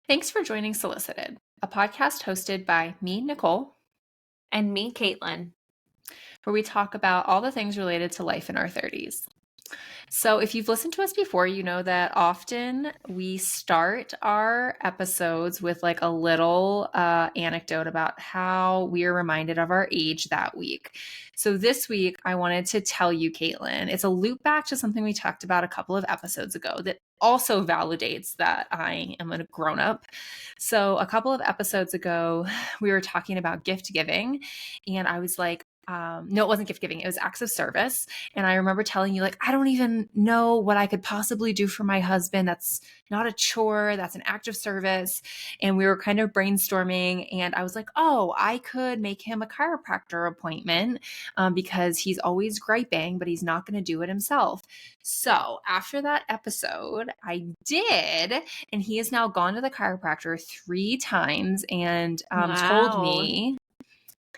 Thanks for joining Solicited, a podcast hosted by me, Nichole, And me, Caitlin. where we talk about all the things related to life in our 30s. So, if you've listened to us before, you know that often we start our episodes with like a little anecdote about how we are reminded of our age that week. So, this week, I wanted to tell you, Caitlin, it's a loop back to something we talked about a couple of episodes ago that also validates that I am a grown up. So, a couple of episodes ago, we were talking about gift giving, and I was like, no, it wasn't gift giving, it was acts of service. And I remember telling you, like, I don't even know what I could possibly do for my husband. That's not a chore, that's an act of service. And we were kind of brainstorming, and I was like, oh, I could make him a chiropractor appointment because he's always griping, but he's not going to do it himself. So after that episode, I did, and he has now gone to the chiropractor 3 times and told Wow. me,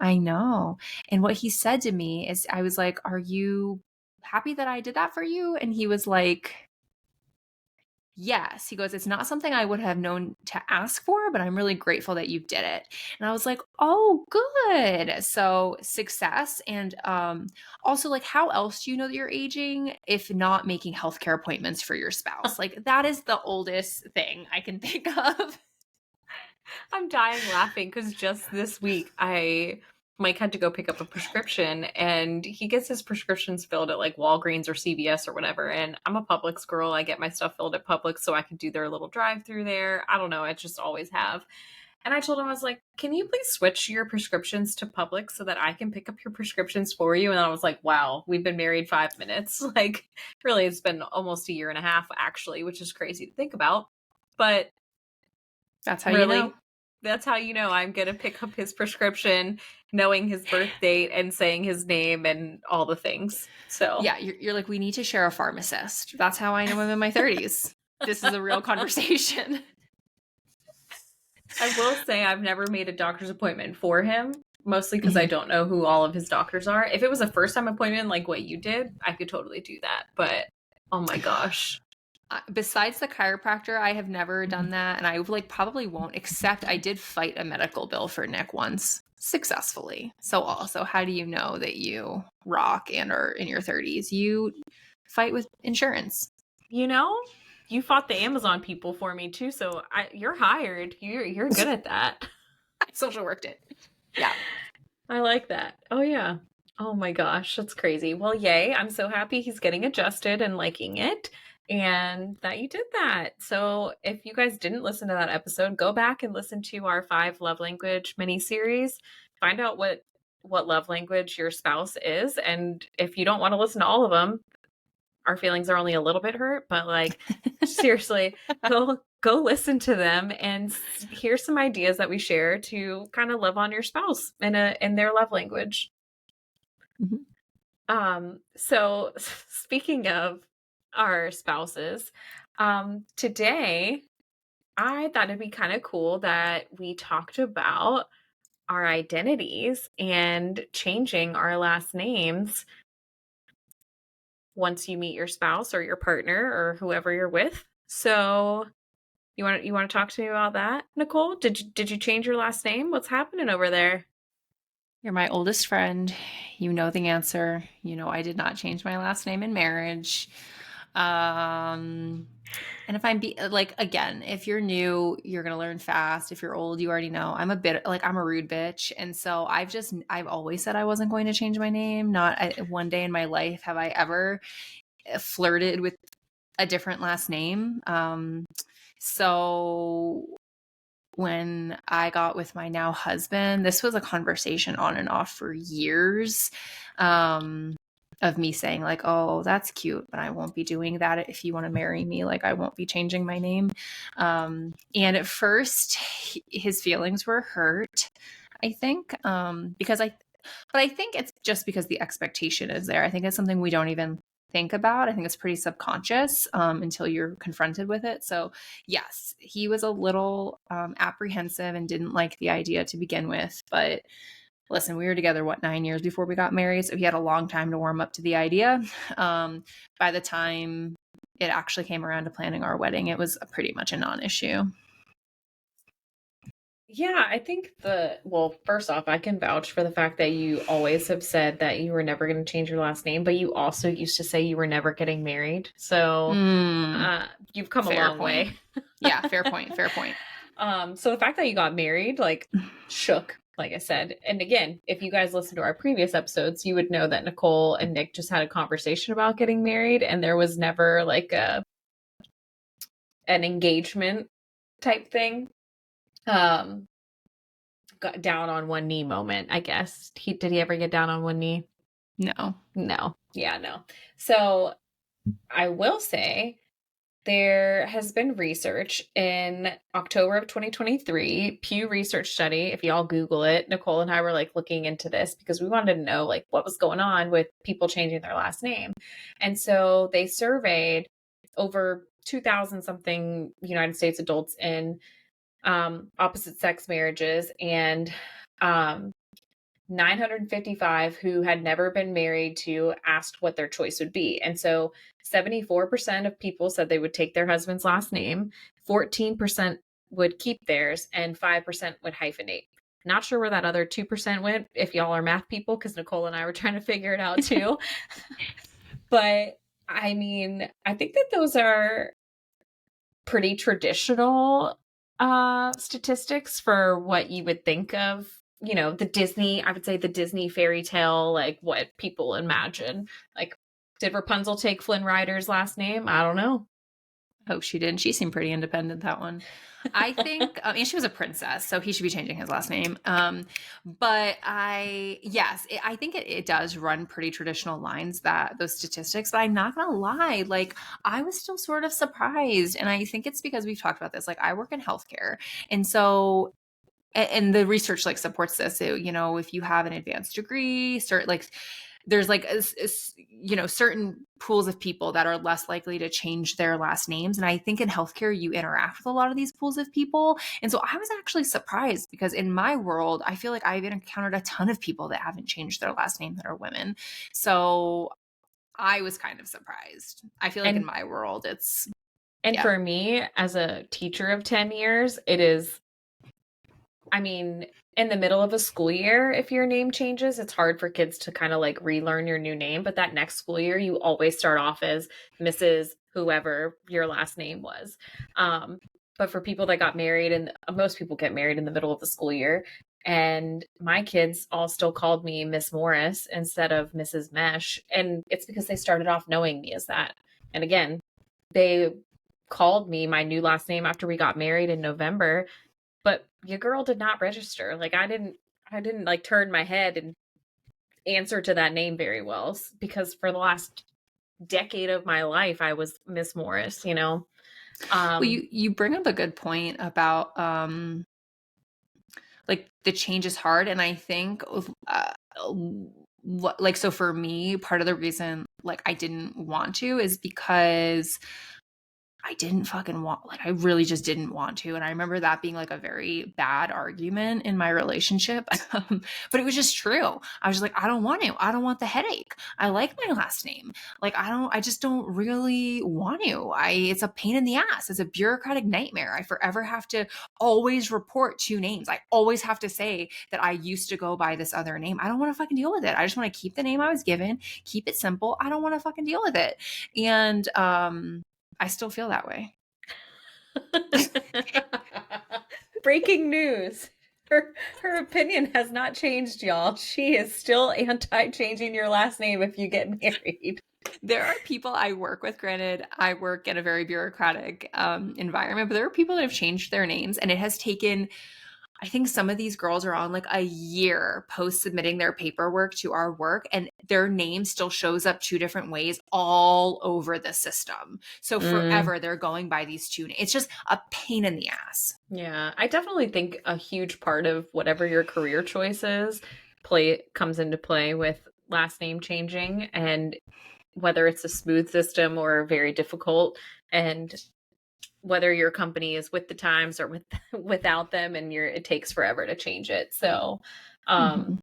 I know. And what he said to me is, I was like, are you happy that I did that for you? And he was like, yes. He goes, it's not something I would have known to ask for, but I'm really grateful that you did it. And I was like, oh, good. So success. And also, like, how else do you know that you're aging if not making healthcare appointments for your spouse? Like, that is the oldest thing I can think of. I'm dying laughing because just this week Mike had to go pick up a prescription, and he gets his prescriptions filled at like Walgreens or CVS or whatever. And I'm a Publix girl. I get my stuff filled at Publix so I can do their little drive through there. I don't know. I just always have. And I told him, I was like, can you please switch your prescriptions to Publix so that I can pick up your prescriptions for you? And I was like, wow, we've been married 5 minutes. Like, really, it's been almost a year and a half, actually, which is crazy to think about. But That's how you really, know. that's how you know I'm going to pick up his prescription, knowing his birth date and saying his name and all the things. So, Yeah, you're like, we need to share a pharmacist. That's how I know I'm in my 30s. This is a real conversation. I will say I've never made a doctor's appointment for him, mostly because I Mhm. don't know who all of his doctors are. If it was a first time appointment like what you did, I could totally do that. But oh my gosh. Besides the chiropractor, I have never done that, and I like probably won't. Except I did fight a medical bill for Nick once successfully. So also, how do you know that you rock and are in your 30s? You fight with insurance. You know, you fought the Amazon people for me too, so you're hired. You're good at that. I social worked it. Yeah. I like that. Oh yeah. Oh my gosh, that's crazy. Well, yay. I'm so happy he's getting adjusted and liking it and that you did that. So, if you guys didn't listen to that episode, go back and listen to our 5 love language mini series. Find out what love language your spouse is, and if you don't want to listen to all of them, our feelings are only a little bit hurt, but like seriously, go listen to them and hear some ideas that we share to kind of love on your spouse in their love language. Mhm. So speaking of our spouses, today I thought it'd be kind of cool that we talked about our identities and changing our last names once you meet your spouse or your partner or whoever you're with. So you want to talk to me about that, Nichole? Did you change your last name? What's happening over there? You're my oldest friend. You know the answer. You know I did not change my last name in marriage. Um, and if I'm like, again, if you're new, you're gonna learn fast. If you're old, you already know. I'm a bit like, I'm a rude bitch, and so I've always said I wasn't going to change my name. Not one day in my life have I ever flirted with a different last name. So when I got with my now husband, this was a conversation on and off for years. Of me saying like, oh, that's cute, but I won't be doing that. If you want to marry me, like, I won't be changing my name. And at first his feelings were hurt, I think, but I think it's just because the expectation is there. I think it's something we don't even think about. I think it's pretty subconscious until you're confronted with it. So yes, he was a little apprehensive and didn't like the idea to begin with, but listen, we were together, 9 years before we got married. So he had a long time to warm up to the idea. By the time it actually came around to planning our wedding, it was pretty much a non-issue. Yeah, I think well, first off, I can vouch for the fact that you always have said that you were never going to change your last name, but you also used to say you were never getting married. So, Mm, you've come a fair long point. way. Yeah, fair point. Fair point. So the fact that you got married, like, shook, like I said. And again, if you guys listened to our previous episodes, you would know that Nichole and Nick just had a conversation about getting married, and there was never like an engagement type thing. Um, got down on one knee moment, I guess. Did he ever get down on one knee? No. No. Yeah, no. So I will say there has been research in October of 2023, Pew Research study. If y'all Google it, Nichole and I were like looking into this because we wanted to know like what was going on with people changing their last name. And so they surveyed over 2,000 something United States adults in opposite sex marriages, and um, 955 who had never been married to asked what their choice would be. And so 74% of people said they would take their husband's last name, 14% would keep theirs, and 5% would hyphenate. Not sure where that other 2% went, if y'all are math people, because Nichole and I were trying to figure it out too. But I mean, I think that those are pretty traditional statistics for what you would think of, the Disney, I would say the Disney fairy tale, like what people imagine. Like, did Rapunzel take Flynn Rider's last name? I don't know. Oh, she didn't. She seemed pretty independent, that one. I think, and she was a princess, so he should be changing his last name. But yes, I think it does run pretty traditional lines, that those statistics. But I'm not gonna lie, like I was still sort of surprised, and I think it's because we've talked about this. Like I work in healthcare, and so and the research like supports this. So, if you have an advanced degree, like there's like certain pools of people that are less likely to change their last names, and I think in healthcare you interact with a lot of these pools of people. And so I was actually surprised because in my world I feel like I've encountered a ton of people that haven't changed their last name that are women. So I was kind of surprised. I feel like in And my world it's and yeah. for me as a teacher of 10 years, it is, I mean, in the middle of a school year, if your name changes, it's hard for kids to kind of like relearn your new name. But that next school year, you always start off as Mrs. whoever your last name was. But for people that got married, and most people get married in the middle of the school year, and my kids all still called me Miss Morris instead of Mrs. Mesh. And it's because they started off knowing me as that. And again, they called me my new last name after we got married in November, but your girl did not register. Like I didn't like turn my head and answer to that name very well, because for the last decade of my life I was Miss Morris. Well, Um you bring up a good point about like the change is hard, and I think like so for me part of the reason like I didn't want to is because I didn't fucking want, like, I really just didn't want to. And I remember that being like a very bad argument in my relationship. But it was just true. I was just like, I don't want to. I don't want the headache. I like my last name. Like, I just don't really want to. It's a pain in the ass. It's a bureaucratic nightmare. I forever have to always report two names. I always have to say that I used to go by this other name. I don't want to fucking deal with it. I just want to keep the name I was given, keep it simple. I don't want to fucking deal with it. And, I still feel that way. Breaking news. Her opinion has not changed, y'all. She is still anti changing your last name if you get married. There are people I work with, granted, I work in a very bureaucratic environment, but there are people that have changed their names, and it has taken, I think some of these girls are on like a year post submitting their paperwork to our work, and their name still shows up two different ways all over the system. So Mm, forever they're going by these two. It's just a pain in the ass. yeah, I definitely think a huge part of whatever your career choice is play comes into play with last name changing, and whether it's a smooth system or very difficult, and whether your company is with the times or without them, and it takes forever to change it. So Mm-hmm.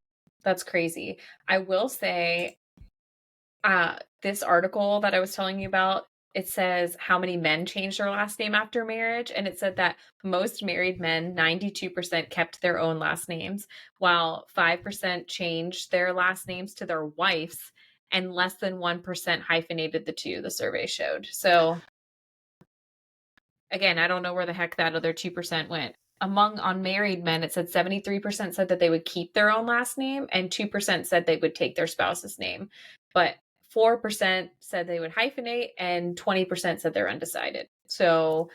that's crazy. I will say, this article that I was telling you about, it says how many men changed their last name after marriage. And it said that most married men, 92%, kept their own last names, while 5% changed their last names to their wife's, and less than 1% hyphenated the two, the survey showed. So again, I don't know where the heck that other 2% went. Among unmarried men, it said 73% said that they would keep their own last name, and 2% said they would take their spouse's name. But 4% said they would hyphenate, and 20% said they're undecided. So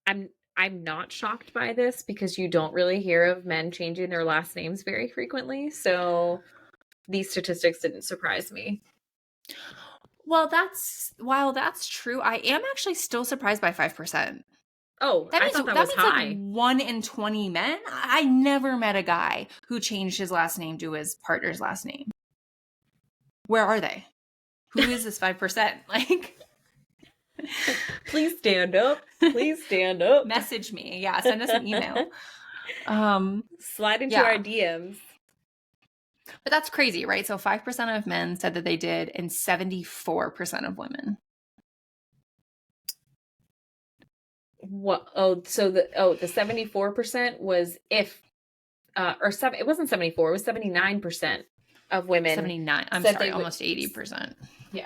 I'm not shocked by this because you don't really hear of men changing their last names very frequently. So these statistics didn't surprise me. Well, while that's true, I am actually still surprised by 5%. Oh, That I means thought that that was means like high. 1 in 20 men. I never met a guy who changed his last name to his partner's last name. Where are they? Who is this 5%? Like, please stand up. Please stand up. Message me. Yeah, send us an email. Slide into yeah. our DMs. But that's crazy, right? So 5% of men said that they did, and 74% of women. What? Oh, so the 74% was if, or seven. It wasn't 74. It was 79% of women. 79. I'm sorry, almost 80%. Yeah,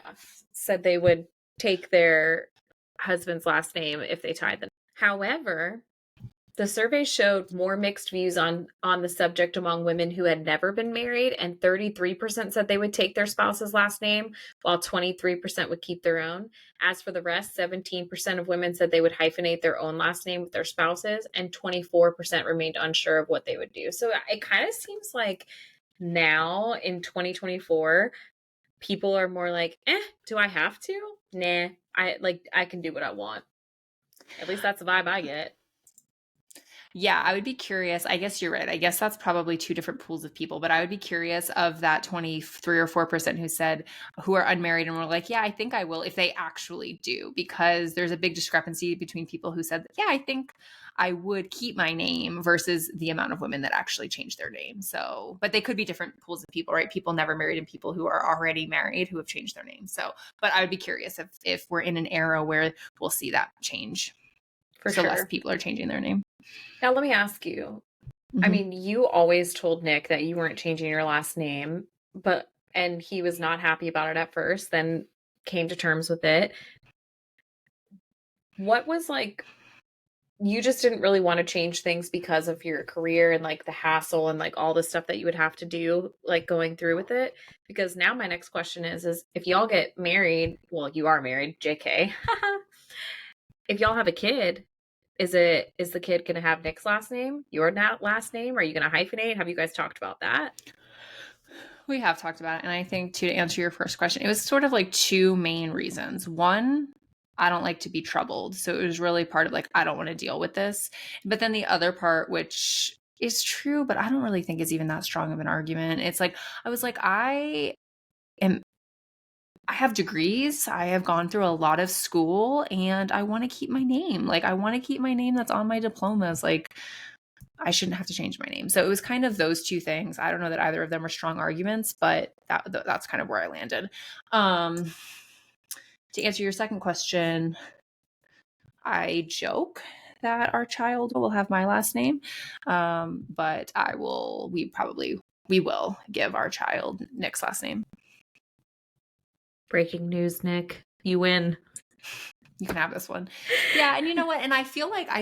said they would take their husband's last name if they tied them. However, the survey showed more mixed views on the subject among women who had never been married, and 33% said they would take their spouse's last name, while 23% would keep their own. As for the rest, 17% of women said they would hyphenate their own last name with their spouse's, and 24% remained unsure of what they would do. So it kind of seems like now in 2024, people are more like, do I have to? Nah, I can do what I want. At least that's the vibe I get. Yeah, I would be curious. I guess you're right. I guess that's probably two different pools of people, but I would be curious of that 23 or 4% who are unmarried and were like, yeah, I think I will, if they actually do, because there's a big discrepancy between people who said, yeah, I think I would keep my name versus the amount of women that actually changed their name. So, but they could be different pools of people, right? People never married and people who are already married who have changed their name. So, but I would be curious if we're in an era where we'll see that change. For so sure. less people are changing their name. Now, let me ask you. Mm-hmm. I mean, you always told Nick that you weren't changing your last name, and he was not happy about it at first, then came to terms with it. What was like, you just didn't really want to change things because of your career and like the hassle and like all the stuff that you would have to do, like going through with it? Because now my next question is if y'all get married, well, you are married, JK. If y'all have a kid, is the kid going to have Nick's last name, your last name? Are you going to hyphenate? Have you guys talked about that? We have talked about it. And I think to answer your first question, it was sort of like two main reasons. One, I don't like to be troubled. So it was really part of like, I don't want to deal with this. But then the other part, which is true, but I don't really think is even that strong of an argument. It's like, I was like, I have degrees. I have gone through a lot of school and I want to keep my name. Like, I want to keep my name that's on my diplomas. Like, I shouldn't have to change my name. So it was kind of those two things. I don't know that either of them are strong arguments, but that's kind of where I landed. To answer your second question, I joke that our child will have my last name, but we will give our child Nick's last name. Breaking news, Nick. You win. You can have this one. Yeah, and you know what? And I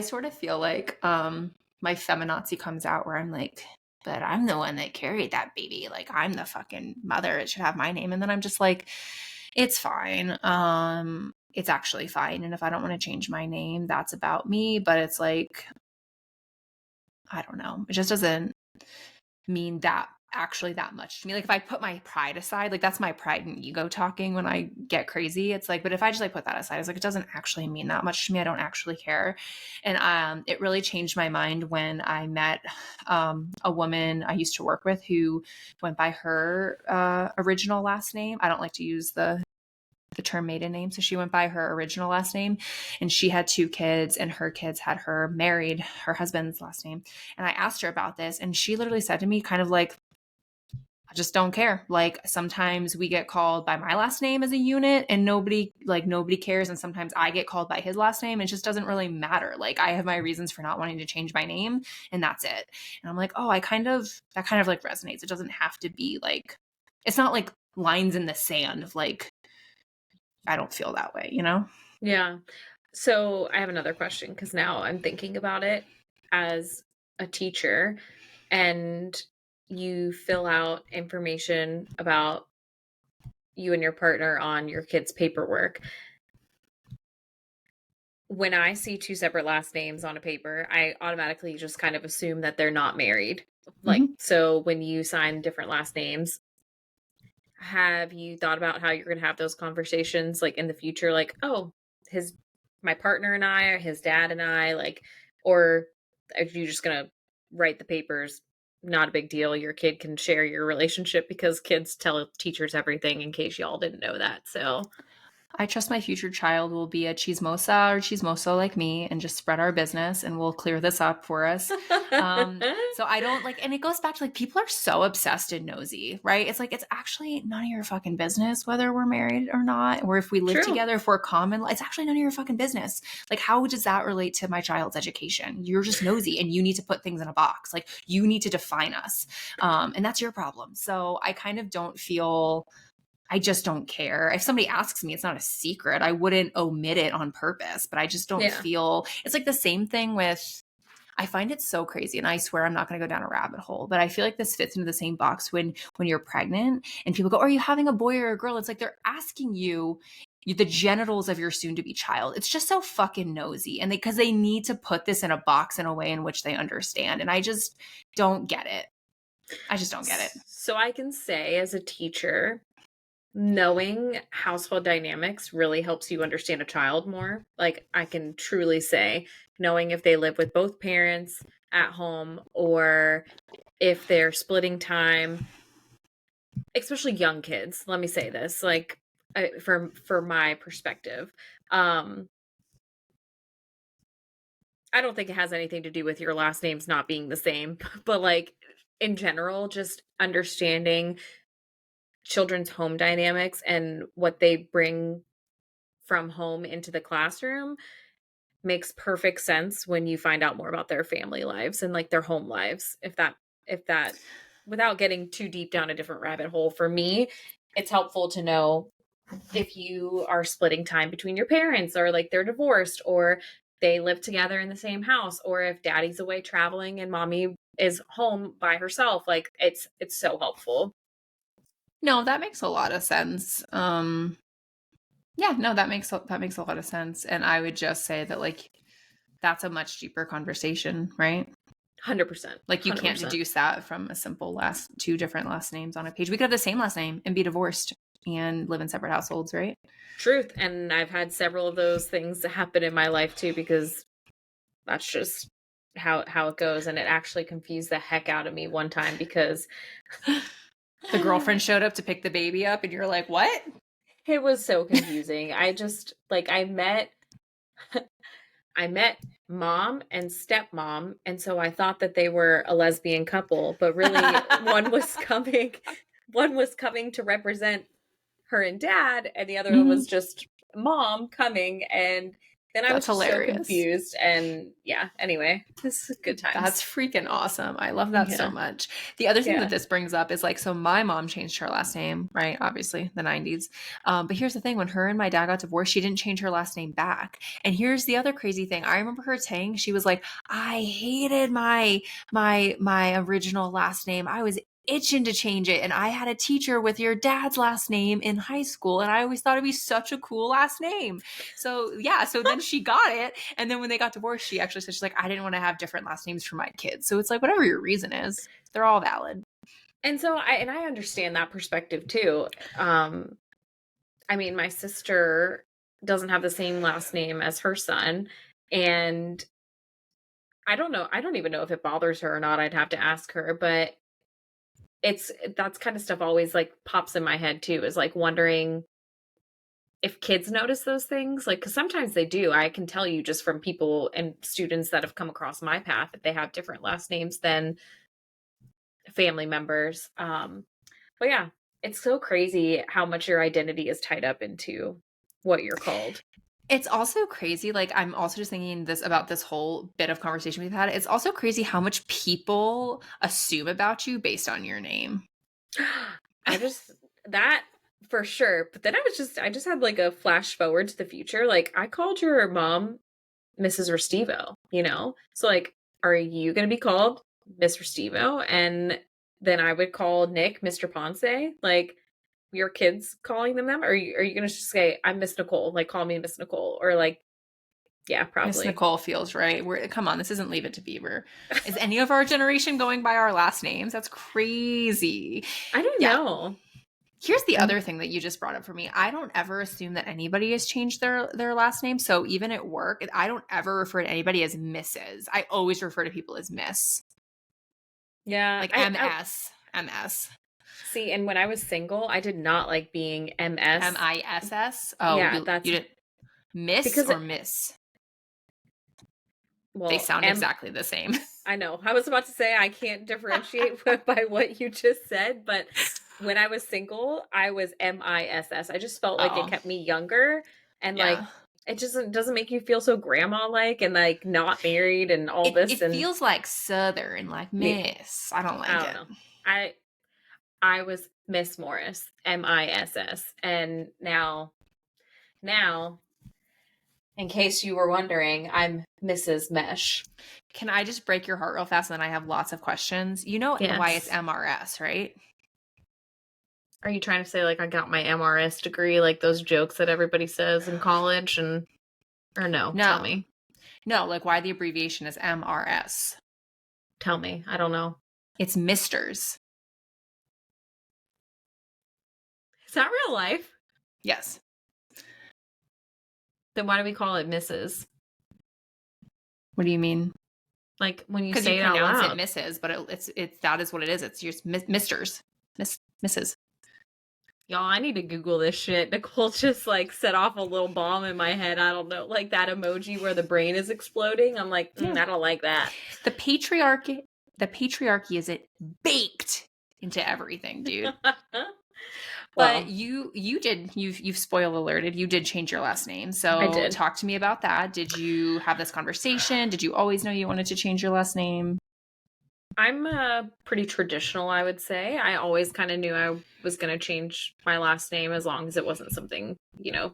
sort of feel like my feminazi comes out where I'm like, but I'm the one that carried that baby. Like, I'm the fucking mother. It should have my name. And then I'm just like, it's fine. It's actually fine. And if I don't want to change my name, that's about me. But it's like, I don't know. It just doesn't mean that much to me. Like, if I put my pride aside, like that's my pride and ego talking when I get crazy. It's like, but if I just like put that aside, it's like, it doesn't actually mean that much to me. I don't actually care. And it really changed my mind when I met a woman I used to work with who went by her original last name. I don't like to use the term maiden name. So she went by her original last name, and she had 2 kids, and her kids had married her husband's last name. And I asked her about this, and she literally said to me kind of like, I just don't care. Like sometimes we get called by my last name as a unit and nobody cares. And sometimes I get called by his last name. It just doesn't really matter. Like I have my reasons for not wanting to change my name and that's it. And I'm like, oh, that kind of like resonates. It doesn't have to be like, it's not like lines in the sand of like, I don't feel that way, you know? Yeah. So I have another question because now I'm thinking about it as a teacher, and you fill out information about you and your partner on your kids' paperwork. When I see two separate last names on a paper, I automatically just kind of assume that they're not married. Like, Mm-hmm. so when you sign different last names, have you thought about how you're going to have those conversations like in the future? Like, oh, his, my partner and I, or his dad and I, like, or are you just going to write the papers? Not a big deal. Your kid can share your relationship because kids tell teachers everything in case y'all didn't know that. So, I trust my future child will be a chismosa or chismoso like me and just spread our business and we'll clear this up for us. So I don't like, and it goes back to like people are so obsessed and nosy, right? It's like, it's actually none of your fucking business whether we're married or not, or if we live true. together, if we're common, it's actually none of your fucking business. Like, how does that relate to my child's education? You're just nosy and you need to put things in a box. Like, you need to define us. And that's your problem. So I kind of don't feel I just don't care. If somebody asks me, it's not a secret. I wouldn't omit it on purpose, but I just don't Yeah. feel it's like the same thing with I find it so crazy and I swear I'm not going to go down a rabbit hole, but I feel like this fits into the same box when you're pregnant and people go, "Are you having a boy or a girl?" It's like they're asking you the genitals of your soon to be child. It's just so fucking nosy and because they need to put this in a box in a way in which they understand and I just don't get it. I just don't get it. So I can say as a teacher, knowing household dynamics really helps you understand a child more. Like I can truly say, knowing if they live with both parents at home or if they're splitting time, especially young kids. Let me say this, like for my perspective, um, I don't think it has anything to do with your last names not being the same, but like in general, just understanding children's home dynamics and what they bring from home into the classroom makes perfect sense when you find out more about their family lives and like their home lives. If that without getting too deep down a different rabbit hole, for me, it's helpful to know if you are splitting time between your parents or like they're divorced or they live together in the same house or if daddy's away traveling and mommy is home by herself. Like it's so helpful. No, that makes a lot of sense. Yeah, no, that makes a lot of sense. And I would just say that like that's a much deeper conversation, right? 100%. Like you can't 100%. deduce that from a simple last two different last names on a page. We could have the same last name and be divorced and live in separate households, right? Truth. And I've had several of those things happen in my life too, because that's just how it goes. And it actually confused the heck out of me one time because The girlfriend showed up to pick the baby up and you're like, "What?" it was so confusing. I just like I met mom and stepmom, and so I thought that they were a lesbian couple, but really one was coming to represent her and dad, and the other one Mhm. was just mom coming, and then I That's was just so hilarious. confused. And yeah, anyway, this is good That's times. freaking awesome. I love that so Yeah. much. The other thing that Yeah. this brings up is like, so my mom changed her last name, right? Obviously, the 90s. But here's the thing when her and my dad got divorced, she didn't change her last name back. And here's the other crazy thing. I remember her saying, she was like, I hated my original last name. I was itching to change it. And I had a teacher with your dad's last name in high school. And I always thought it'd be such a cool last name. So yeah, so then she got it. And then when they got divorced, she actually said, she's like, I didn't want to have different last names for my kids. So it's like, whatever your reason is, they're all valid. And so I understand that perspective too. Um, I mean, my sister doesn't have the same last name as her son, and I don't know. I don't even know if it bothers her or not. I'd have to ask her, but it's that's kind of stuff always like pops in my head too, is like wondering if kids notice those things. Like, cause sometimes they do. I can tell you just from people and students that have come across my path that they have different last names than family members. But yeah, it's so crazy how much your identity is tied up into what you're called. It's also crazy. Like, I'm also just thinking this about this whole bit of conversation we've had. It's also crazy how much people assume about you based on your name. I just that for sure. But then I just had like a flash forward to the future. Like I called your mom Mrs. Restivo, you know? So like, are you gonna be called Miss Restivo? And then I would call Nick Mr. Ponce. Like your kids calling them that? Or are you gonna just say, I'm Miss Nichole, like call me Miss Nichole? Or like, yeah, Miss probably. Nichole feels right. Come on, this isn't Leave It to Beaver. Is any of our generation going by our last names? That's crazy. I don't Yeah. know. Here's the I'm other thing that you just brought up for me. I don't ever assume that anybody has changed their last name. So even at work, I don't ever refer to anybody as Mrs. I always refer to people as Miss. yeah, Like I MS. MS. see, and when I was single, I did not like being MS. MISS. Oh, Yeah, you that's did Miss because or Miss? They well, sound M exactly the same. I know. I was about to say I can't differentiate by what you just said, but when I was single, I was MISS. I just felt like it Oh, kept me younger and like yeah. it just doesn't make you feel so grandma like and like not married and all It this and feels like Southern, like yeah, Miss. I don't I like don't it. know. I I was Miss Morris, MISS, and now in case you were wondering, I'm Mrs. Mesh. Can I just break your heart real fast? And then I have lots of questions. You know why it's Yes. MRS, right? Are you trying to say like I got my MRS degree, like those jokes that everybody says in college and or no, tell No, me. no, like why the abbreviation is MRS. Tell me. I don't know. It's Misters. Is that real life? Yes. Then why do we call it Mrs.? What do you mean? Like when you Because you say it out pronounce it loud. Mrs., but it's that is what it is. It's just Misters, Mrs. Y'all, I need to Google this shit. Nicole just like set off a little bomb in my head. I don't know, like that emoji where the brain is exploding. I'm like, Yeah. I don't like that. The patriarchy, the patriarchy is it baked into everything, dude. But Well, you've spoiler alerted. You did change your last name. I So did. talk to me about that. Did you have this conversation? Did you always know you wanted to change your last name? I'm pretty traditional, I would say. I always kind of knew I was going to change my last name as long as it wasn't something,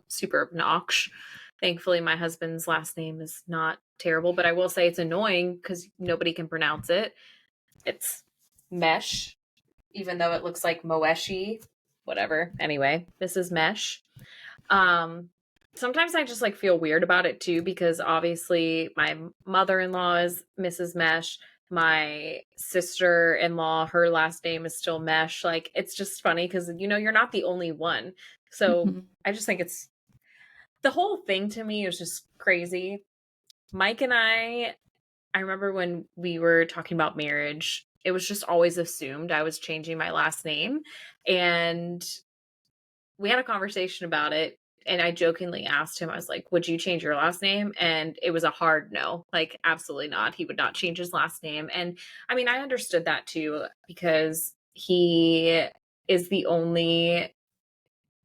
super obnoxious. Thankfully, my husband's last name is not terrible, but I will say it's annoying because nobody can pronounce it. It's Mesh, even though it looks like Moeshi, whatever. Anyway, this is Mesh. Um, Sometimes I just like feel weird about it too because obviously my mother-in-law is Mrs. Mesh. My sister-in-law, her last name is still Mesh. Like it's just funny because you're not the only one. So Mhm. I just think it's the whole thing to me is just crazy. Mike and I remember when we were talking about marriage, it was just always assumed I was changing my last name. And we had a conversation about it and I jokingly asked him, I was like, would you change your last name? And it was a hard no, like, absolutely not. He would not change his last name. And I mean, I understood that too, because he is the only,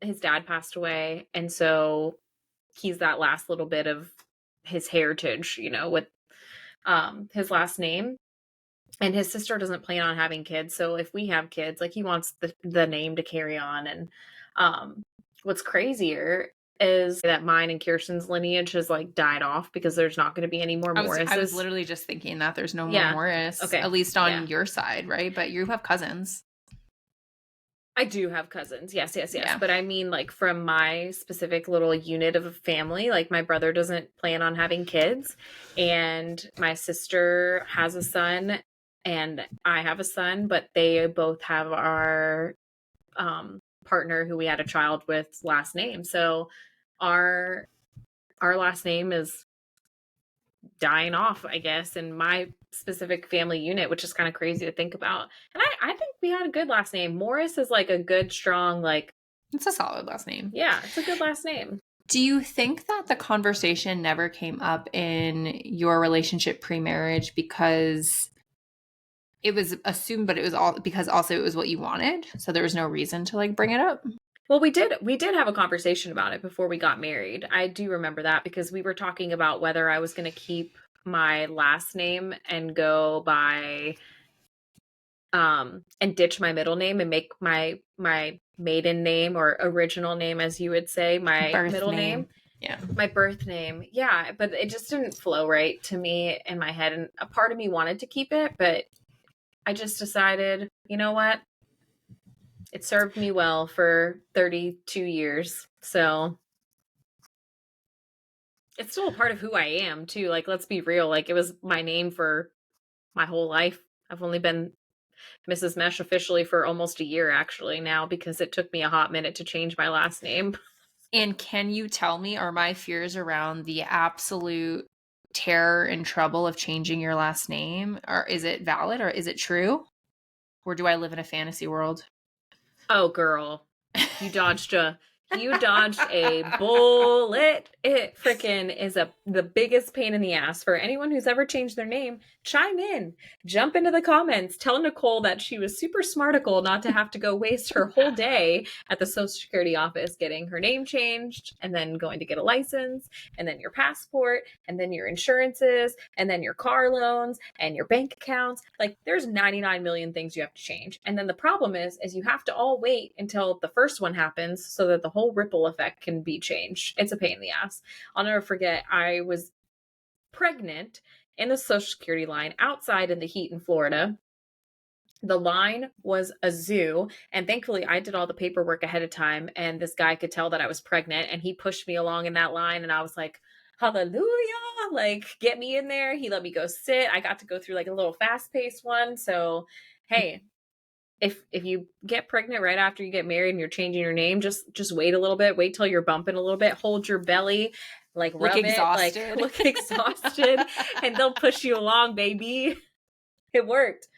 his dad passed away. And so he's that last little bit of his heritage, with his last name. And his sister doesn't plan on having kids. So if we have kids, like he wants the name to carry on. And what's crazier is that mine and Kirsten's lineage has like died off because there's not going to be any more I was Morrises. literally just thinking that there's no more Yeah. Morris, Okay. at least Yeah. on your side, right? But you have cousins. I do have cousins. Yes, yes, yes. Yeah. But I mean, like, from my specific little unit of a family, like, my brother doesn't plan on having kids. And my sister has a son, and I have a son, but they both have our partner who we had a child with last name. So our last name is dying off, I guess, in my specific family unit, which is kind of crazy to think about. And I think we had a good last name. Morris is like a good, strong, like, It's a solid last name. yeah, it's a good last name. Do you think that the conversation never came up in your relationship pre-marriage because it was assumed, but it was all because also it was what you wanted. So there was no reason to like bring it up. Well, we did have a conversation about it before we got married. I do remember that because we were talking about whether I was going to keep my last name and go by and ditch my middle name and make my maiden name, or original name as you would say, my Birth middle name. name. Yeah. My birth name. Yeah, but it just didn't flow right to me in my head, and a part of me wanted to keep it, but I just decided, you know what? It served me well for 32 years. So it's still a part of who I am too. Like, let's be real. Like, it was my name for my whole life. I've only been Mrs. Mesh officially for almost a year actually now, because it took me a hot minute to change my last name. And can you tell me, are my fears around the absolute terror and trouble of changing your last name, or is it valid, or is it true? Or do I live in a fantasy world? Oh, girl, you dodged a bullet. It freaking is the biggest pain in the ass for anyone who's ever changed their name. Chime in, jump into the comments, tell Nichole that she was super smarticle not to have to go waste her whole day at the Social Security office getting her name changed, and then going to get a license, and then your passport, and then your insurances, and then your car loans, and your bank accounts. Like, there's 99 million things you have to change. And then the problem is you have to all wait until the first one happens so that the whole ripple effect can be changed. It's a pain in the ass. I'll never forget, I was pregnant in the Social Security line outside in the heat in Florida. The line was a zoo, and thankfully I did all the paperwork ahead of time, and this guy could tell that I was pregnant, and he pushed me along in that line, and I was like, hallelujah, like, get me in there. He let me go sit. I got to go through like a little fast-paced one. So hey, if you get pregnant right after you get married and you're changing your name, just wait a little bit, wait till you're bumping a little bit, hold your belly, like rub Look it, exhausted. like look exhausted, and they'll push you along, baby. It worked.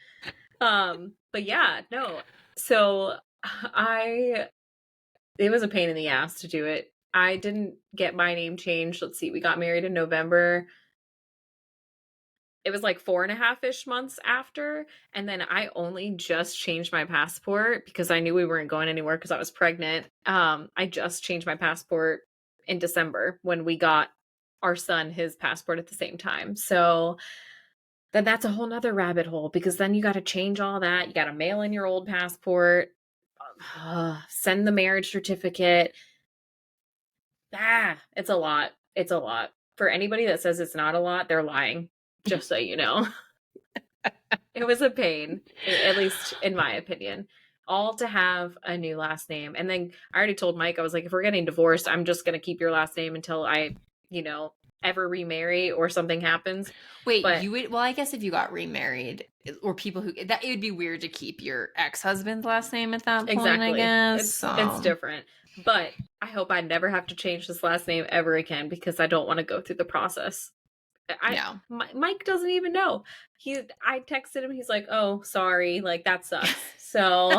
But yeah, no. So it was a pain in the ass to do it. I didn't get my name changed. Let's see, we got married in November. It was like 4.5-ish months after. And then I only just changed my passport because I knew we weren't going anywhere because I was pregnant. I just changed my passport in December when we got our son his passport at the same time. So then that's a whole nother rabbit hole, because then you got to change all that. You got to mail in your old passport, send the marriage certificate. It's a lot. It's a lot. For anybody that says it's not a lot, they're lying. Just so you know. It was a pain, at least in my opinion, all to have a new last name. And then I already told Mike, I was like, if we're getting divorced, I'm just going to keep your last name until I, ever remarry or something happens. Wait, But you would, well, I guess if you got remarried, or people who, that it would be weird to keep your ex-husband's last name at that point, exactly, I guess. it's different. But I hope I never have to change this last name ever again, because I don't want to go through the process. Yeah. Mike doesn't even know. I texted him. He's like, "Oh, sorry. Like, that sucks." So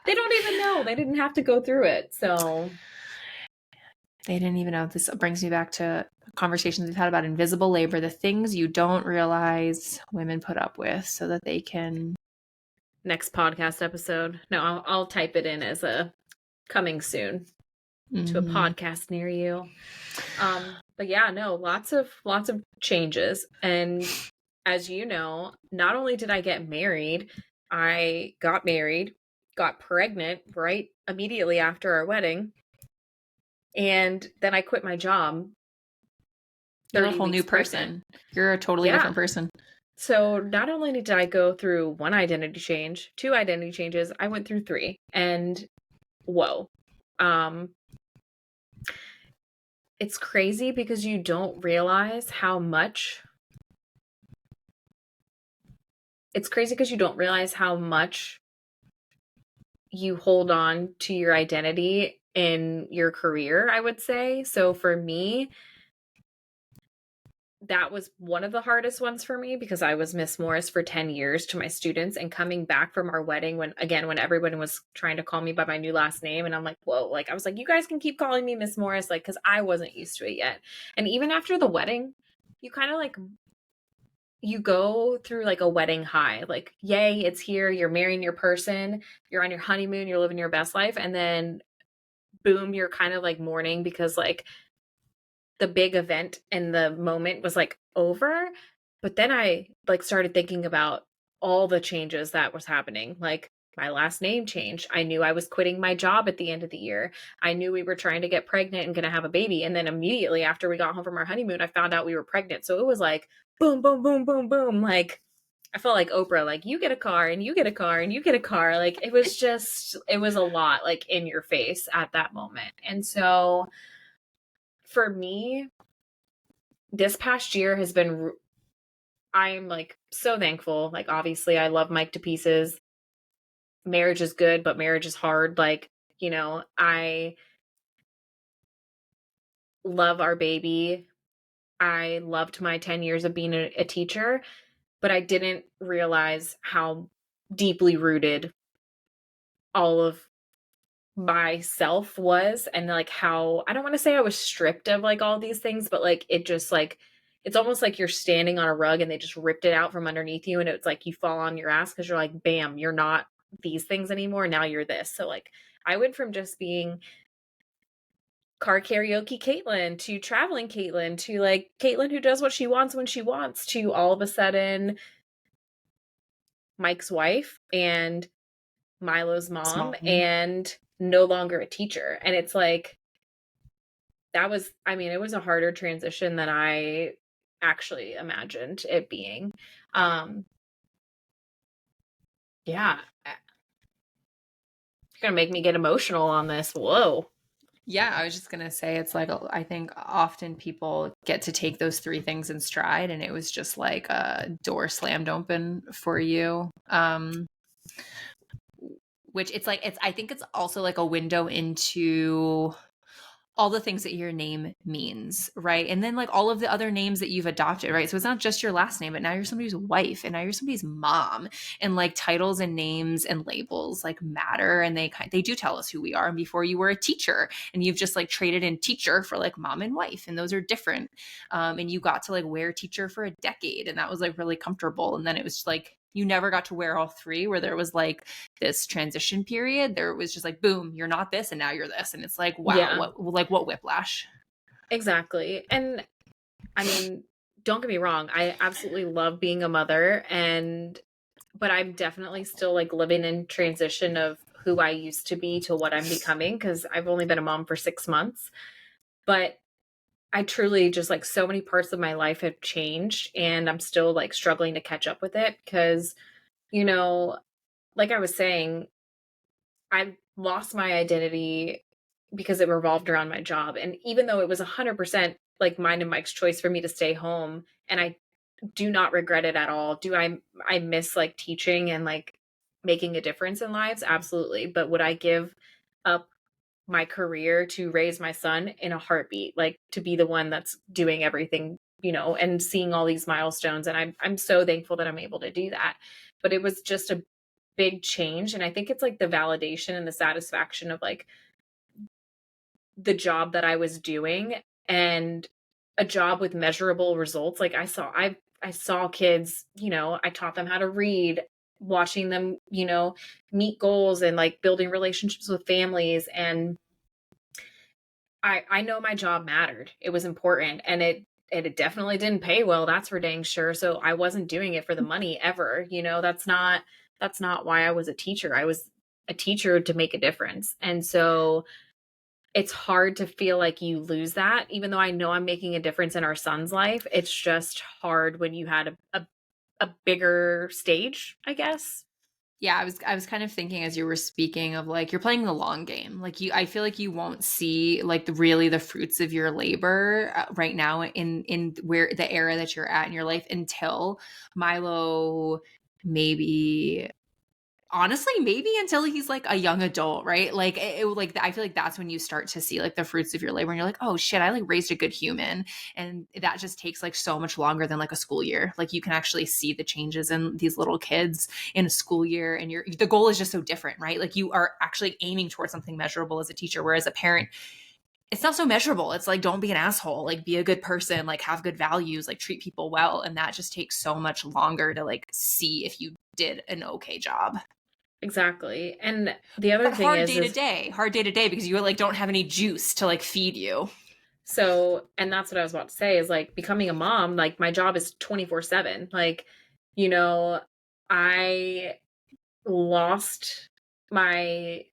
they don't even know. They didn't have to go through it. So they didn't even know. This brings me back to conversations we've had about invisible labor, the things you don't realize women put up with so that they can. Next podcast episode. No, I'll type it in as a coming soon to a podcast near you. But yeah, no, lots of changes. And as you know, not only did I get married, I got married, got pregnant right immediately after our wedding, and then I quit my job. You're a whole new person. You're a totally different person. So not only did I go through one identity change, 2 identity changes, I went through 3. And whoa. It's crazy because you don't realize how much you hold on to your identity in your career, I would say. So for me, that was one of the hardest ones for me, because I was Miss Morris for 10 years to my students, and coming back from our wedding when everyone was trying to call me by my new last name, and I'm like, whoa, like, I was like, you guys can keep calling me Miss Morris, like, because I wasn't used to it yet. And even after the wedding, you kind of like you go through like a wedding high, like, yay, it's here, you're marrying your person, you're on your honeymoon, you're living your best life, and then boom, you're kind of like mourning because like the big event and the moment was like over. But then I like started thinking about all the changes that was happening. Like my last name changed. I knew I was quitting my job at the end of the year. I knew we were trying to get pregnant and going to have a baby. And then immediately after we got home from our honeymoon, I found out we were pregnant. So it was like boom, boom, boom, boom, boom. Like I felt like Oprah, like you get a car and you get a car and you get a car. Like it was a lot like in your face at that moment. And so for me, this past year has been I'm like so thankful. Like obviously I love Mike to pieces. Marriage is good, but marriage is hard. Like, I love our baby. I loved my 10 years of being a teacher, but I didn't realize how deeply rooted all of myself was, and like how I don't want to say I was stripped of like all these things, but like it just like it's almost like you're standing on a rug and they just ripped it out from underneath you, and it's like you fall on your ass because you're like, bam, you're not these things anymore, now you're this. So like I went from just being car karaoke Caitlin to traveling Caitlin to like Caitlin who does what she wants when she wants to all of a sudden Mike's wife and Milo's mom Small. and no longer a teacher. And it's like that was, I mean, it was a harder transition than I actually imagined it being. Um, yeah, you're gonna make me get emotional on this. Whoa. Yeah, I was just gonna say it's like I think often people get to take those three things in stride, and it was just like a door slammed open for you. Which it's like I think it's also like a window into all the things that your name means, right? And then like all of the other names that you've adopted, right? So it's not just your last name, but now you're somebody's wife and now you're somebody's mom. And like titles and names and labels like matter, and they do tell us who we are. And before you were a teacher and you've just like traded in teacher for like mom and wife, and those are different. And you got to like wear teacher for a decade, and that was like really comfortable. And then it was like you never got to wear all three, where there was like this transition period. There was just like boom, you're not this and now you're this, and it's like wow, Yeah, what whiplash. exactly. And I mean, don't get me wrong, I absolutely love being a mother, and but I'm definitely still like living in transition of who I used to be to what I'm becoming because I've only been a mom for 6 months. But I truly just like so many parts of my life have changed, and I'm still like struggling to catch up with it because, you know, like I was saying, I lost my identity because it revolved around my job. And even though it was 100% like mine and Mike's choice for me to stay home, and I do not regret it at all. I miss like teaching and like making a difference in lives? Absolutely. But would I give up my career to raise my son in a heartbeat, like to be the one that's doing everything, and seeing all these milestones, and I'm so thankful that I'm able to do that. But it was just a big change, and I think it's like the validation and the satisfaction of like the job that I was doing, and a job with measurable results. Like I saw kids, I taught them how to read, watching them, meet goals and like building relationships with families. And I know my job mattered. It was important, and it definitely didn't pay well, that's for dang sure. So I wasn't doing it for the money ever. That's not why I was a teacher. I was a teacher to make a difference. And so it's hard to feel like you lose that, even though I know I'm making a difference in our son's life. It's just hard when you had a bigger stage, I guess. Yeah, I was kind of thinking as you were speaking of like you're playing the long game. Like I feel like you won't see like really the fruits of your labor right now in where the era that you're at in your life until Milo maybe honestly maybe until he's like a young adult, right? Like like I feel like that's when you start to see like the fruits of your labor and you're like, oh shit, I like raised a good human. And that just takes like so much longer than like a school year. Like you can actually see the changes in these little kids in a school year, and the goal is just so different, right? Like you are actually aiming towards something measurable as a teacher, whereas a parent, it's not so measurable. It's like, don't be an asshole, like be a good person, like have good values, like treat people well. And that just takes so much longer to like see if you did an okay job. Exactly. And the other But thing is hard day to day because you like don't have any juice to like feed you. so, and that's what I was about to say is like becoming a mom, like my job is 24/7. Like, you know, I lost my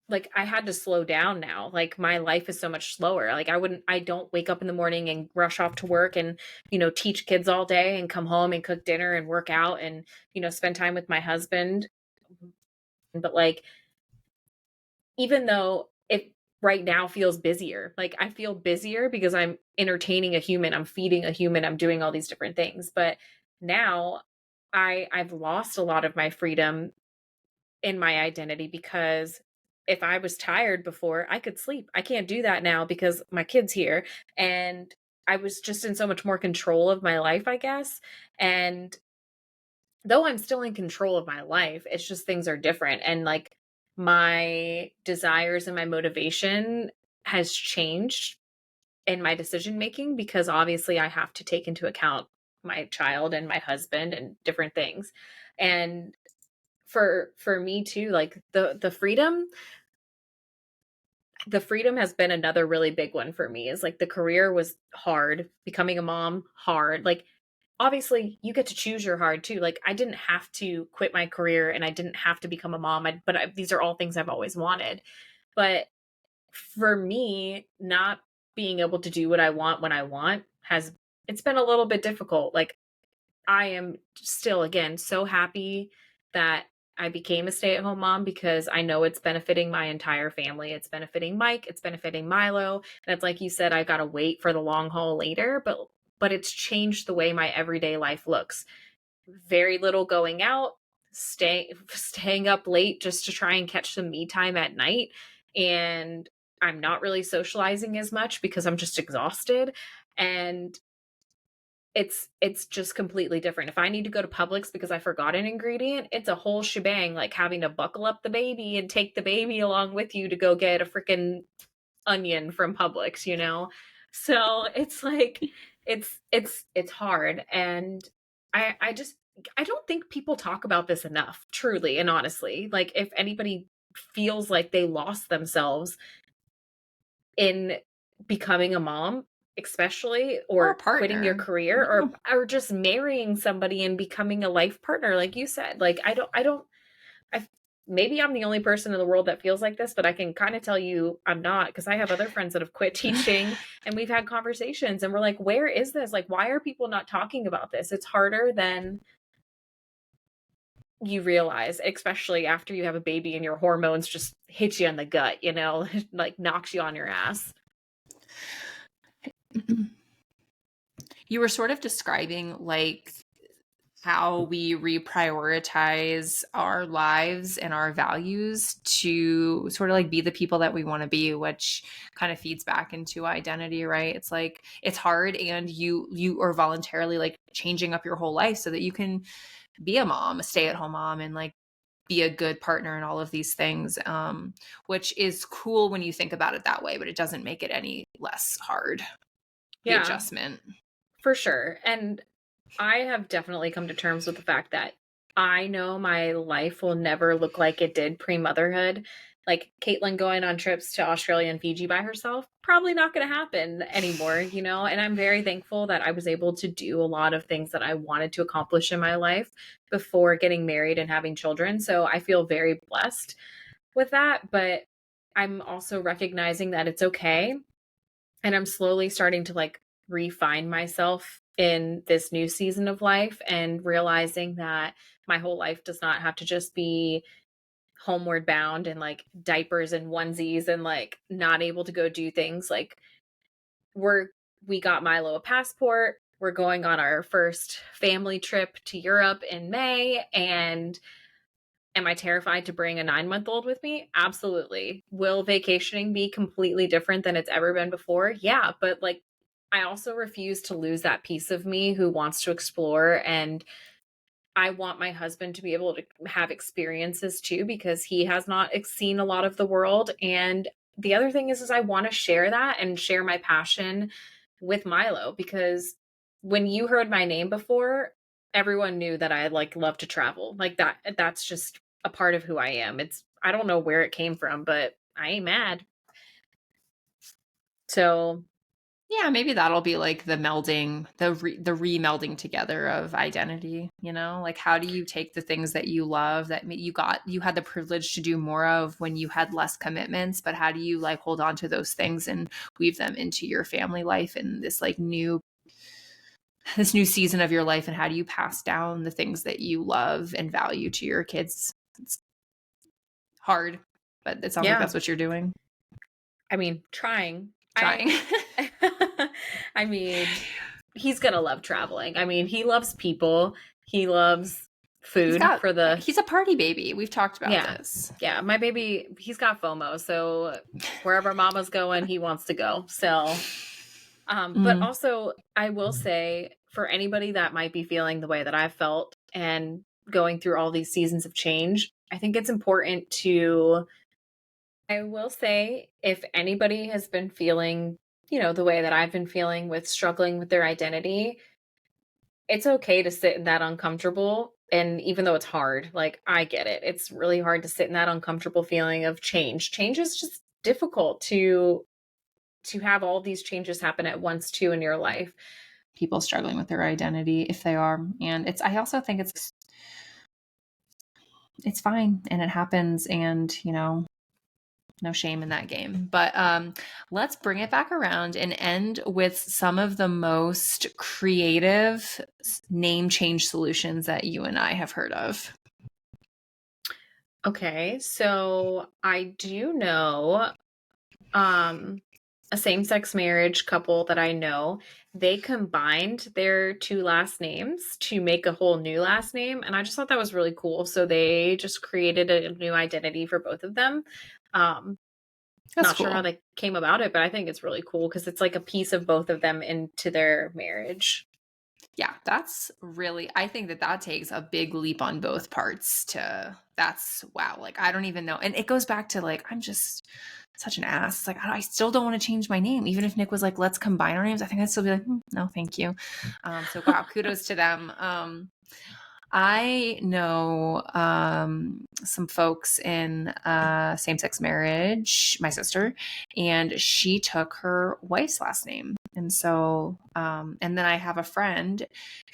like I had to slow down now. Like my life is so much slower. Like I don't wake up in the morning and rush off to work and, teach kids all day and come home and cook dinner and work out and, spend time with my husband. But like even though it right now feels busier, like I feel busier because I'm entertaining a human, I'm feeding a human, I'm doing all these different things. But now I've lost a lot of my freedom in my identity because if I was tired before, I could sleep. I can't do that now because my kid's here. And I was just in so much more control of my life, I guess. And though I'm still in control of my life, it's just things are different. And like my desires and my motivation has changed in my decision making because obviously I have to take into account my child and my husband and different things. And for me too, like the freedom has been another really big one for me. Is like the career was hard, becoming a mom hard. Like obviously you get to choose your hard too. Like I didn't have to quit my career and I didn't have to become a mom. These are all things I've always wanted. But for me, not being able to do what I want when I want has it's been a little bit difficult. Like I am still, again, so happy that I became a stay at home mom because I know it's benefiting my entire family. It's benefiting Mike, it's benefiting Milo. And it's like you said, I got to wait for the long haul later, but it's changed the way my everyday life looks. Very little going out, staying up late just to try and catch some me time at night. And I'm not really socializing as much because I'm just exhausted. And it's just completely different. If I need to go to Publix because I forgot an ingredient, it's a whole shebang, like having to buckle up the baby and take the baby along with you to go get a freaking onion from Publix. So it's like it's hard. And I don't think people talk about this enough, truly and honestly. Like if anybody feels like they lost themselves in becoming a mom, especially, Or a or quitting your partner. career, Yeah. or just marrying somebody and becoming a life partner like you said. Like I maybe I'm the only person in the world that feels like this, but I can kind of tell you I'm not, because I have other friends that have quit teaching and we've had conversations and we're like, where is this? Like, why are people not talking about this? It's harder than you realize, especially after you have a baby and your hormones just hit you in the gut, like knocks you on your ass. You were sort of describing like how we reprioritize our lives and our values to sort of like be the people that we want to be, which kind of feeds back into identity, right? It's like it's hard, and you are voluntarily like changing up your whole life so that you can be a mom, a stay-at-home mom, and like be a good partner and all of these things, which is cool when you think about it that way, but it doesn't make it any less hard, the Yeah, adjustment. for sure. And I have definitely come to terms with the fact that I know my life will never look like it did pre-motherhood. Like Caitlin going on trips to Australia and Fiji by herself, probably not going to happen anymore. And I'm very thankful that I was able to do a lot of things that I wanted to accomplish in my life before getting married and having children. So I feel very blessed with that. But I'm also recognizing that it's okay. And I'm slowly starting to like refine myself in this new season of life and realizing that my whole life does not have to just be homeward bound and like diapers and onesies and like not able to go do things. Like we got Milo a passport. We're going on our first family trip to Europe in May. And am I terrified to bring a 9-month-old with me? Absolutely. Will vacationing be completely different than it's ever been before? Yeah, but like I also refuse to lose that piece of me who wants to explore, and I want my husband to be able to have experiences too because he has not seen a lot of the world, and the other thing is I want to share that and share my passion with Milo, because when you heard my name before, everyone knew that I like love to travel. Like that's just a part of who I am. I don't know where it came from, but I ain't mad. So, Yeah, maybe that'll be like the melding, the re-melding together of identity, you know? Like how do you take the things that you love that you had the privilege to do more of when you had less commitments, but how do you like hold on to those things and weave them into your family life and this new season of your life, and how do you pass down the things that you love and value to your kids? It's hard, but it sounds like yeah. that's what you're doing. I mean, trying. Trying. I mean, he's going to love traveling. I mean, he loves people. He loves food for the He's a party baby. We've talked about Yeah. this. Yeah, my baby, he's got FOMO, so wherever mama's going, he wants to go. So, but also I will say, for anybody that might be feeling the way that I've felt and going through all these seasons of change, I think it's important to, I will say, if anybody has been feeling, the way that I've been feeling with struggling with their identity, it's okay to sit in that uncomfortable. And even though it's hard, like I get it. It's really hard to sit in that uncomfortable feeling of change. Change is just difficult to have all these changes happen at once too in your life. People struggling with their identity, if they are. And I also think it's fine and it happens, and no shame in that game. But let's bring it back around and end with some of the most creative name change solutions that you and I have heard of. Okay, so I do know a same-sex marriage couple that I know. They combined their two last names to make a whole new last name, and I just thought that was really cool. So they just created a new identity for both of them. That's Not sure how cool. they came about it, but I think it's really cool because it's like a piece of both of them into their marriage. Yeah, that's really, I think that takes a big leap on both parts that's wow. Like, I don't even know. And it goes back to like, I'm just such an ass. It's like, I still don't want to change my name. Even if Nick was like, let's combine our names, I think I'd still be like, no, thank you. So wow, kudos to them. I know some folks in same-sex marriage, my sister, and she took her wife's last name. And so, and then I have a friend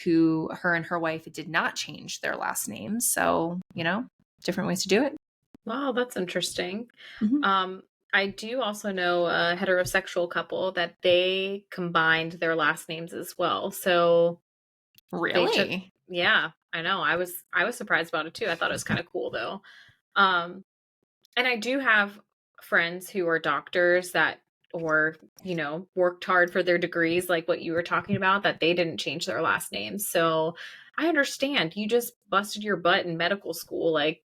who, her and her wife did not change their last names. So, different ways to do it. Wow, that's interesting. Mm-hmm. I do also know a heterosexual couple that they combined their last names as well. So they took, Really? yeah, I know. I was surprised about it too. I thought it was kind of cool though. Um, and I do have friends who are doctors that, or, worked hard for their degrees, like what you were talking about, that they didn't change their last names. So I understand you just busted your butt in medical school, like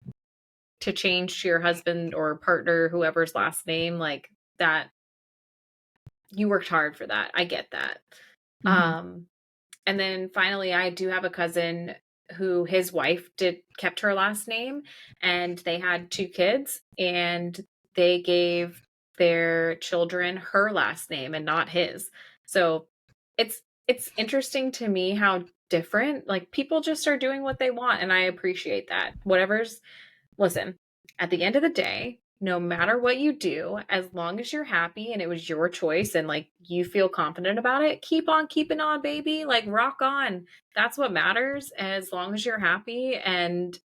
to change to your husband or partner, whoever's last name, like that. You worked hard for that. I get that. Mm-hmm. And then finally, I do have a cousin who his wife kept her last name, and they had two kids, and they gave their children her last name and not his. So it's interesting to me how different, like, people just are doing what they want, and I appreciate that. Listen, at the end of the day, no matter what you do, as long as you're happy and it was your choice and like you feel confident about it, keep on keeping on, baby. Like, rock on. That's what matters, as long as you're happy. And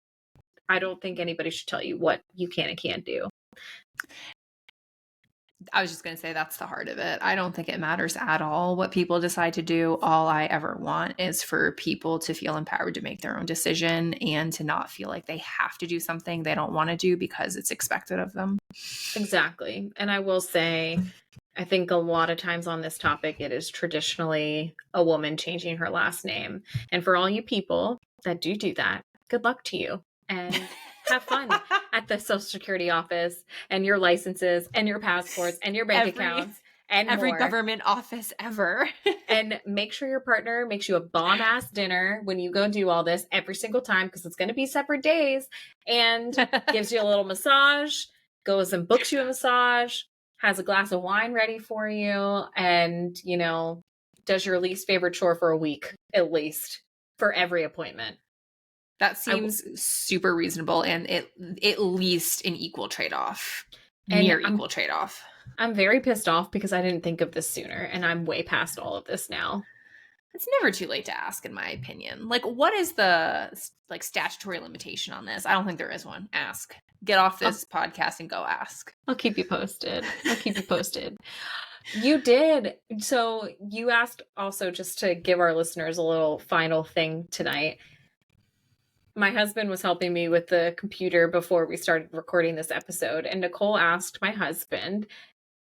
I don't think anybody should tell you what you can and can't do. I was just going to say that's the heart of it. I don't think it matters at all what people decide to do. All I ever want is for people to feel empowered to make their own decision and to not feel like they have to do something they don't want to do because it's expected of them. Exactly. And I will say, I think a lot of times on this topic, it is traditionally a woman changing her last name. And for all you people that do that, good luck to you. And have fun at the Social Security office and your licenses and your passports and your bank accounts and every more. Government office ever. And make sure your partner makes you a bomb ass dinner when you go do all this every single time, because it's going to be separate days, and gives you a little massage, goes and books you a massage, has a glass of wine ready for you, and, does your least favorite chore for a week, at least, for every appointment. That seems super reasonable and at least an equal trade-off, And near equal trade-off. I'm very pissed off because I didn't think of this sooner, and I'm way past all of this now. It's never too late to ask, in my opinion. Like, what is the statutory limitation on this? I don't think there is one. Ask. Get off this podcast and go ask. I'll keep you posted. You did. So you asked also, just to give our listeners a little final thing tonight. My husband was helping me with the computer before we started recording this episode, and Nichole asked my husband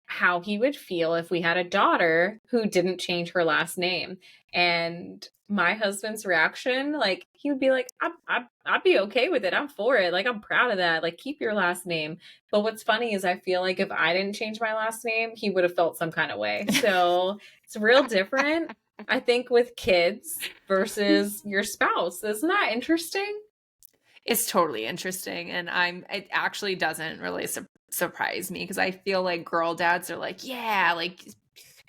how he would feel if we had a daughter who didn't change her last name. And my husband's reaction, like, he would be like, I'd be okay with it. I'm for it. Like, I'm proud of that. Like, keep your last name. But what's funny is I feel like if I didn't change my last name, he would have felt some kind of way. So it's real different, I think, with kids versus your spouse. Isn't that interesting? It's totally interesting. And it actually doesn't really surprise me, because I feel like girl dads are like, yeah, like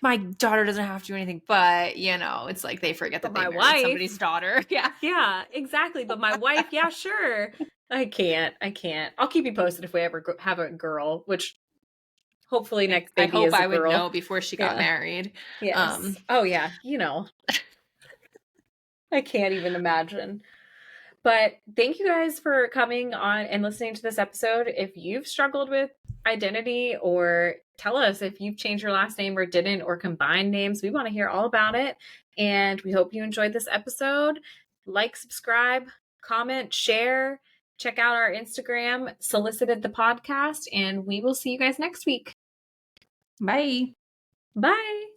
my daughter doesn't have to do anything, but it's like they forget that they married somebody's daughter. Yeah, exactly. But my wife, yeah, sure. I can't. I'll keep you posted if we ever have a girl, which hopefully next baby is a girl. I would know before she got married. Yes. Oh yeah, I can't even imagine. But thank you guys for coming on and listening to this episode. If you've struggled with identity, or tell us if you've changed your last name or didn't, or combined names, we want to hear all about it. And we hope you enjoyed this episode. Like, subscribe, comment, share. Check out our Instagram, Solicited the Podcast, and we will see you guys next week. Bye. Bye.